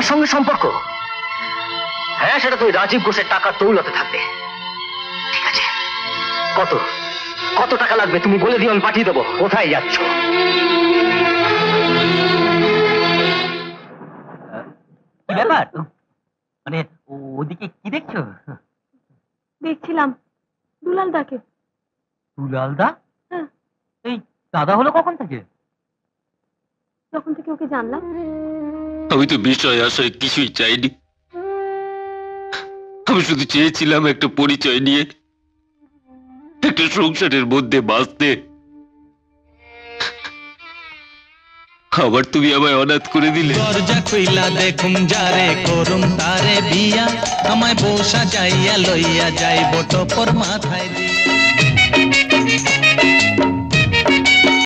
আমার সঙ্গে সম্পর্ক? হ্যাঁ, সেটা তুই রাজীব ঘোষের টাকা তৌলতে থাকবে। ঠিক আছে, কত কত টাকা লাগবে তুমি বলে দিও, আমি পাঠিয়ে দেবো। কোথায় যাচ্ছ? কি ব্যাপার? মানে ওদিকে কি দেখছো? দেখছিলাম দুলালদাকে। দুলালদা? হ্যাঁ। এই দাদা হলো কখন থেকে? যখন থেকে ওকে জানলাম। আমি তো বিষয় আশয় কিছুই চাইনি, আমি শুধু চেয়েছিলাম একটা পরিচয় নিয়ে একটা সংসারের মধ্যে বাঁচতে। আবার তুমি আমায় অনাথ করে দিলে। দরজা খুইলা দেখুম যারে করুম তারে বিয়া, আমায় বউ সাজাইয়া লইয়া যাইব টপর মাথায় দিয়া।